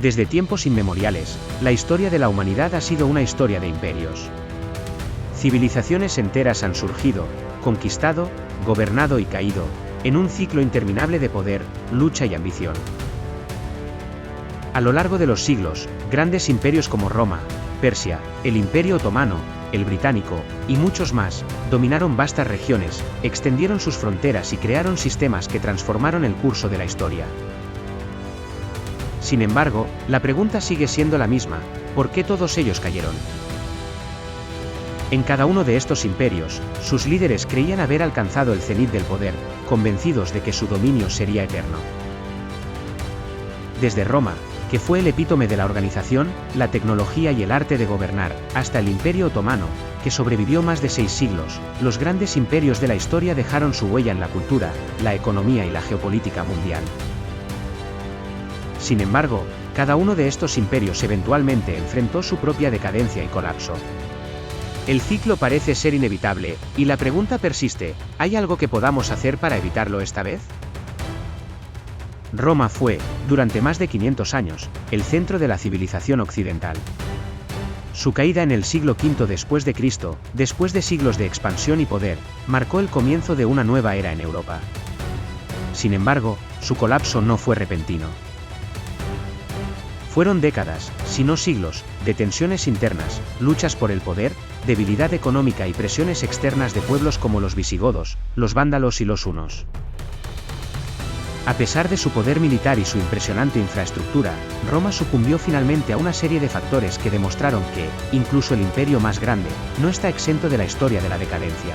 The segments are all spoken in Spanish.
Desde tiempos inmemoriales, la historia de la humanidad ha sido una historia de imperios. Civilizaciones enteras han surgido, conquistado, gobernado y caído, en un ciclo interminable de poder, lucha y ambición. A lo largo de los siglos, grandes imperios como Roma, Persia, el Imperio Otomano, el Británico, y muchos más, dominaron vastas regiones, extendieron sus fronteras y crearon sistemas que transformaron el curso de la historia. Sin embargo, la pregunta sigue siendo la misma: ¿por qué todos ellos cayeron? En cada uno de estos imperios, sus líderes creían haber alcanzado el cenit del poder, convencidos de que su dominio sería eterno. Desde Roma, que fue el epítome de la organización, la tecnología y el arte de gobernar, hasta el Imperio Otomano, que sobrevivió más de 6 siglos, los grandes imperios de la historia dejaron su huella en la cultura, la economía y la geopolítica mundial. Sin embargo, cada uno de estos imperios eventualmente enfrentó su propia decadencia y colapso. El ciclo parece ser inevitable, y la pregunta persiste: ¿hay algo que podamos hacer para evitarlo esta vez? Roma fue, durante más de 500 años, el centro de la civilización occidental. Su caída en el siglo V después de Cristo, después de siglos de expansión y poder, marcó el comienzo de una nueva era en Europa. Sin embargo, su colapso no fue repentino. Fueron décadas, si no siglos, de tensiones internas, luchas por el poder, debilidad económica y presiones externas de pueblos como los visigodos, los vándalos y los hunos. A pesar de su poder militar y su impresionante infraestructura, Roma sucumbió finalmente a una serie de factores que demostraron que, incluso el imperio más grande, no está exento de la historia de la decadencia.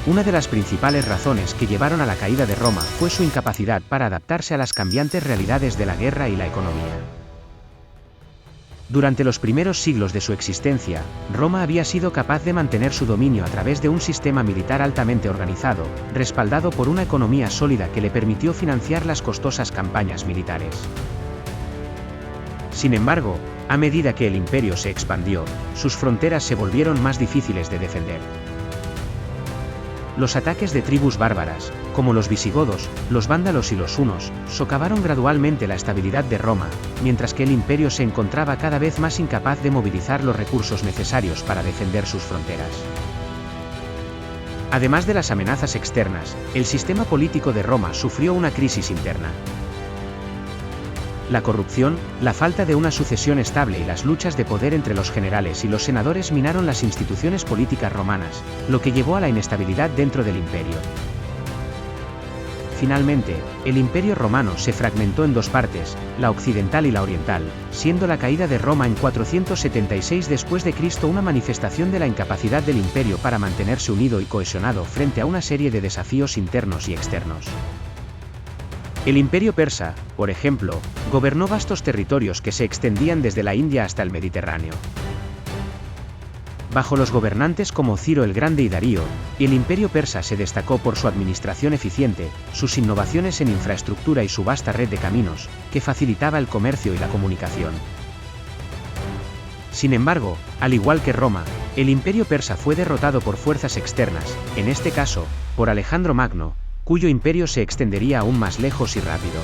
Una de las principales razones que llevaron a la caída de Roma fue su incapacidad para adaptarse a las cambiantes realidades de la guerra y la economía. Durante los primeros siglos de su existencia, Roma había sido capaz de mantener su dominio a través de un sistema militar altamente organizado, respaldado por una economía sólida que le permitió financiar las costosas campañas militares. Sin embargo, a medida que el imperio se expandió, sus fronteras se volvieron más difíciles de defender. Los ataques de tribus bárbaras, como los visigodos, los vándalos y los hunos, socavaron gradualmente la estabilidad de Roma, mientras que el imperio se encontraba cada vez más incapaz de movilizar los recursos necesarios para defender sus fronteras. Además de las amenazas externas, el sistema político de Roma sufrió una crisis interna. La corrupción, la falta de una sucesión estable y las luchas de poder entre los generales y los senadores minaron las instituciones políticas romanas, lo que llevó a la inestabilidad dentro del imperio. Finalmente, el imperio romano se fragmentó en dos partes, la occidental y la oriental, siendo la caída de Roma en 476 después de Cristo una manifestación de la incapacidad del imperio para mantenerse unido y cohesionado frente a una serie de desafíos internos y externos. El imperio persa, por ejemplo, gobernó vastos territorios que se extendían desde la India hasta el Mediterráneo. Bajo los gobernantes como Ciro el Grande y Darío, el imperio persa se destacó por su administración eficiente, sus innovaciones en infraestructura y su vasta red de caminos, que facilitaba el comercio y la comunicación. Sin embargo, al igual que Roma, el imperio persa fue derrotado por fuerzas externas, en este caso, por Alejandro Magno, cuyo imperio se extendería aún más lejos y rápido.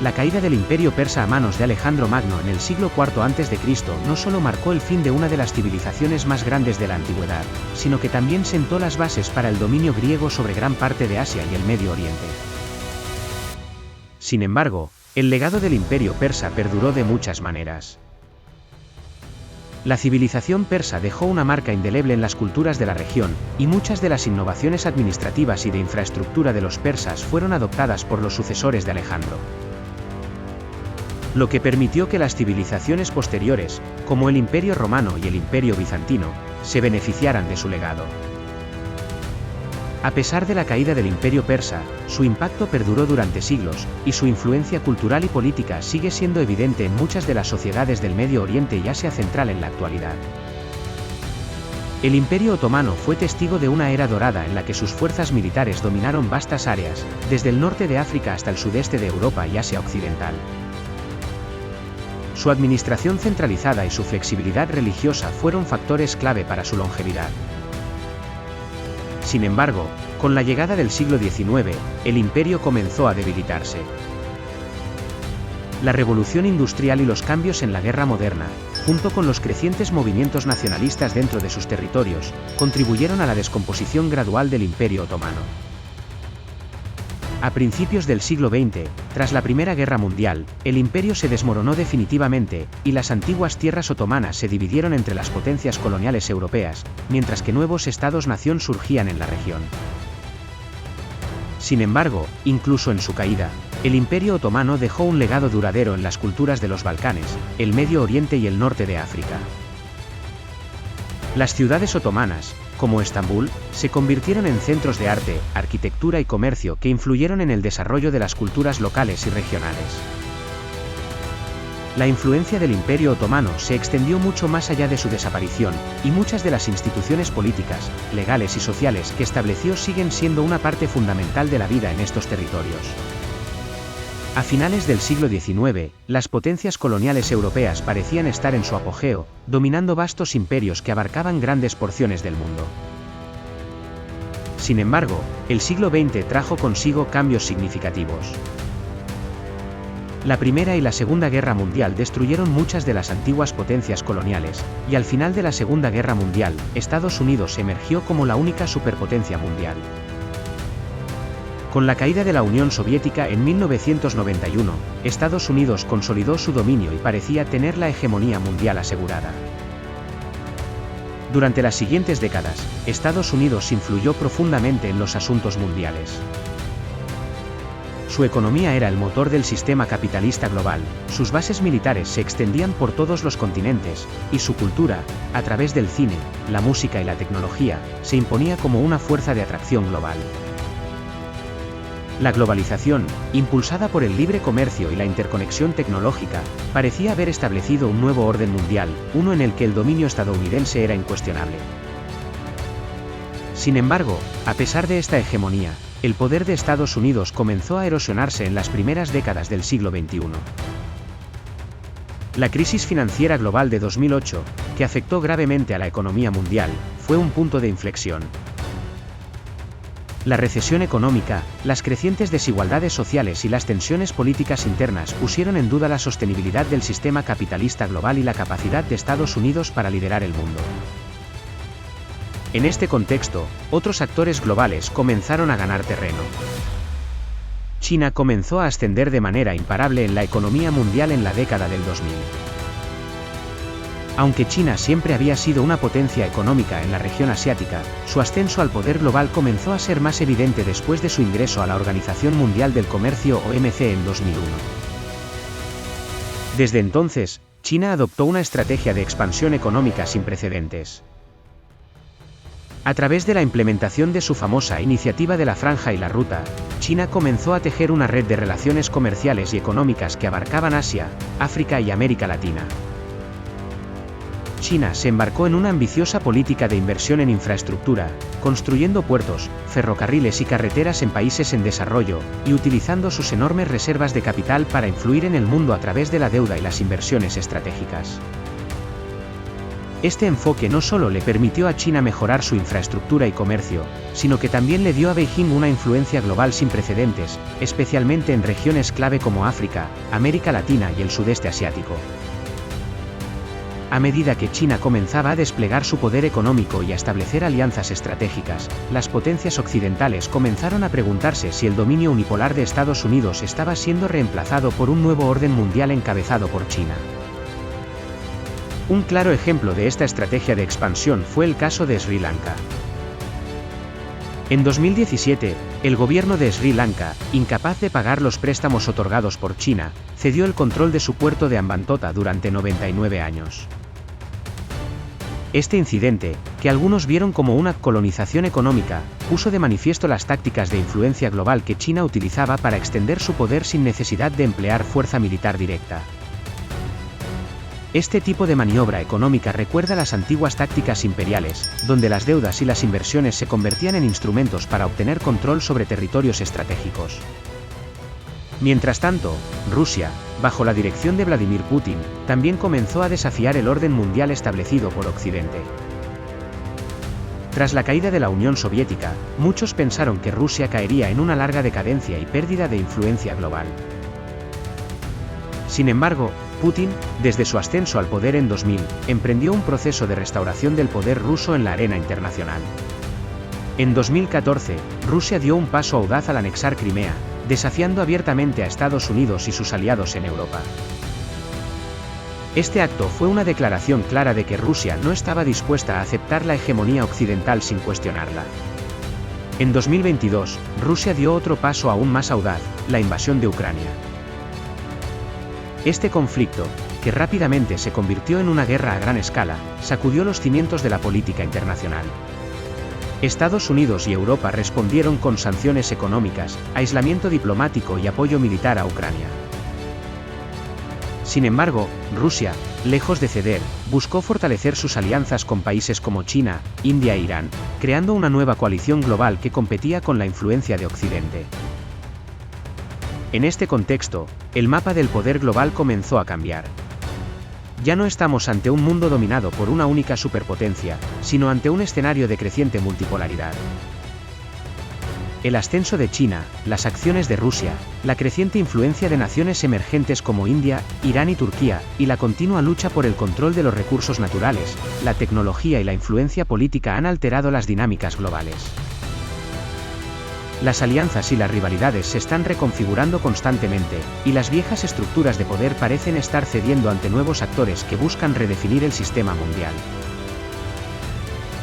La caída del imperio persa a manos de Alejandro Magno en el siglo IV a.C. no solo marcó el fin de una de las civilizaciones más grandes de la antigüedad, sino que también sentó las bases para el dominio griego sobre gran parte de Asia y el Medio Oriente. Sin embargo, el legado del imperio persa perduró de muchas maneras. La civilización persa dejó una marca indeleble en las culturas de la región, y muchas de las innovaciones administrativas y de infraestructura de los persas fueron adoptadas por los sucesores de Alejandro. Lo que permitió que las civilizaciones posteriores, como el Imperio Romano y el Imperio Bizantino, se beneficiaran de su legado. A pesar de la caída del imperio persa, su impacto perduró durante siglos, y su influencia cultural y política sigue siendo evidente en muchas de las sociedades del Medio Oriente y Asia Central en la actualidad. El Imperio Otomano fue testigo de una era dorada en la que sus fuerzas militares dominaron vastas áreas, desde el norte de África hasta el sudeste de Europa y Asia Occidental. Su administración centralizada y su flexibilidad religiosa fueron factores clave para su longevidad. Sin embargo, con la llegada del siglo XIX, el imperio comenzó a debilitarse. La revolución industrial y los cambios en la guerra moderna, junto con los crecientes movimientos nacionalistas dentro de sus territorios, contribuyeron a la descomposición gradual del Imperio Otomano. A principios del siglo XX, tras la Primera Guerra Mundial, el imperio se desmoronó definitivamente, y las antiguas tierras otomanas se dividieron entre las potencias coloniales europeas, mientras que nuevos estados-nación surgían en la región. Sin embargo, incluso en su caída, el Imperio Otomano dejó un legado duradero en las culturas de los Balcanes, el Medio Oriente y el norte de África. Las ciudades otomanas, como Estambul, se convirtieron en centros de arte, arquitectura y comercio que influyeron en el desarrollo de las culturas locales y regionales. La influencia del Imperio Otomano se extendió mucho más allá de su desaparición, y muchas de las instituciones políticas, legales y sociales que estableció siguen siendo una parte fundamental de la vida en estos territorios. A finales del siglo XIX, las potencias coloniales europeas parecían estar en su apogeo, dominando vastos imperios que abarcaban grandes porciones del mundo. Sin embargo, el siglo XX trajo consigo cambios significativos. La Primera y la Segunda Guerra Mundial destruyeron muchas de las antiguas potencias coloniales, y al final de la Segunda Guerra Mundial, Estados Unidos emergió como la única superpotencia mundial. Con la caída de la Unión Soviética en 1991, Estados Unidos consolidó su dominio y parecía tener la hegemonía mundial asegurada. Durante las siguientes décadas, Estados Unidos influyó profundamente en los asuntos mundiales. Su economía era el motor del sistema capitalista global, sus bases militares se extendían por todos los continentes, y su cultura, a través del cine, la música y la tecnología, se imponía como una fuerza de atracción global. La globalización, impulsada por el libre comercio y la interconexión tecnológica, parecía haber establecido un nuevo orden mundial, uno en el que el dominio estadounidense era incuestionable. Sin embargo, a pesar de esta hegemonía, el poder de Estados Unidos comenzó a erosionarse en las primeras décadas del siglo XXI. La crisis financiera global de 2008, que afectó gravemente a la economía mundial, fue un punto de inflexión. La recesión económica, las crecientes desigualdades sociales y las tensiones políticas internas pusieron en duda la sostenibilidad del sistema capitalista global y la capacidad de Estados Unidos para liderar el mundo. En este contexto, otros actores globales comenzaron a ganar terreno. China comenzó a ascender de manera imparable en la economía mundial en la década del 2000. Aunque China siempre había sido una potencia económica en la región asiática, su ascenso al poder global comenzó a ser más evidente después de su ingreso a la Organización Mundial del Comercio (OMC) en 2001. Desde entonces, China adoptó una estrategia de expansión económica sin precedentes. A través de la implementación de su famosa Iniciativa de la Franja y la Ruta, China comenzó a tejer una red de relaciones comerciales y económicas que abarcaban Asia, África y América Latina. China se embarcó en una ambiciosa política de inversión en infraestructura, construyendo puertos, ferrocarriles y carreteras en países en desarrollo, y utilizando sus enormes reservas de capital para influir en el mundo a través de la deuda y las inversiones estratégicas. Este enfoque no solo le permitió a China mejorar su infraestructura y comercio, sino que también le dio a Beijing una influencia global sin precedentes, especialmente en regiones clave como África, América Latina y el sudeste asiático. A medida que China comenzaba a desplegar su poder económico y a establecer alianzas estratégicas, las potencias occidentales comenzaron a preguntarse si el dominio unipolar de Estados Unidos estaba siendo reemplazado por un nuevo orden mundial encabezado por China. Un claro ejemplo de esta estrategia de expansión fue el caso de Sri Lanka. En 2017, el gobierno de Sri Lanka, incapaz de pagar los préstamos otorgados por China, cedió el control de su puerto de Hambantota durante 99 años. Este incidente, que algunos vieron como una colonización económica, puso de manifiesto las tácticas de influencia global que China utilizaba para extender su poder sin necesidad de emplear fuerza militar directa. Este tipo de maniobra económica recuerda las antiguas tácticas imperiales, donde las deudas y las inversiones se convertían en instrumentos para obtener control sobre territorios estratégicos. Mientras tanto, Rusia, bajo la dirección de Vladimir Putin, también comenzó a desafiar el orden mundial establecido por Occidente. Tras la caída de la Unión Soviética, muchos pensaron que Rusia caería en una larga decadencia y pérdida de influencia global. Sin embargo, Putin, desde su ascenso al poder en 2000, emprendió un proceso de restauración del poder ruso en la arena internacional. En 2014, Rusia dio un paso audaz al anexar Crimea, desafiando abiertamente a Estados Unidos y sus aliados en Europa. Este acto fue una declaración clara de que Rusia no estaba dispuesta a aceptar la hegemonía occidental sin cuestionarla. En 2022, Rusia dio otro paso aún más audaz, la invasión de Ucrania. Este conflicto, que rápidamente se convirtió en una guerra a gran escala, sacudió los cimientos de la política internacional. Estados Unidos y Europa respondieron con sanciones económicas, aislamiento diplomático y apoyo militar a Ucrania. Sin embargo, Rusia, lejos de ceder, buscó fortalecer sus alianzas con países como China, India e Irán, creando una nueva coalición global que competía con la influencia de Occidente. En este contexto, el mapa del poder global comenzó a cambiar. Ya no estamos ante un mundo dominado por una única superpotencia, sino ante un escenario de creciente multipolaridad. El ascenso de China, las acciones de Rusia, la creciente influencia de naciones emergentes como India, Irán y Turquía, y la continua lucha por el control de los recursos naturales, la tecnología y la influencia política han alterado las dinámicas globales. Las alianzas y las rivalidades se están reconfigurando constantemente, y las viejas estructuras de poder parecen estar cediendo ante nuevos actores que buscan redefinir el sistema mundial.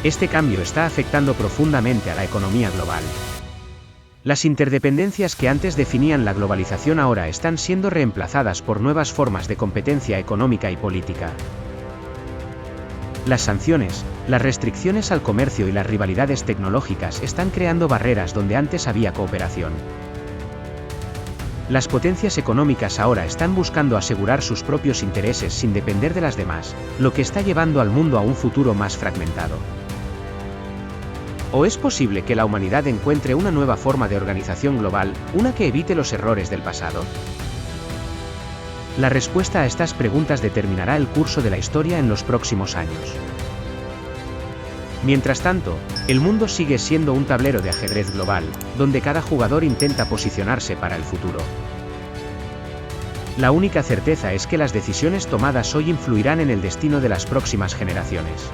Este cambio está afectando profundamente a la economía global. Las interdependencias que antes definían la globalización ahora están siendo reemplazadas por nuevas formas de competencia económica y política. Las sanciones, las restricciones al comercio y las rivalidades tecnológicas están creando barreras donde antes había cooperación. Las potencias económicas ahora están buscando asegurar sus propios intereses sin depender de las demás, lo que está llevando al mundo a un futuro más fragmentado. ¿O es posible que la humanidad encuentre una nueva forma de organización global, una que evite los errores del pasado? La respuesta a estas preguntas determinará el curso de la historia en los próximos años. Mientras tanto, el mundo sigue siendo un tablero de ajedrez global, donde cada jugador intenta posicionarse para el futuro. La única certeza es que las decisiones tomadas hoy influirán en el destino de las próximas generaciones.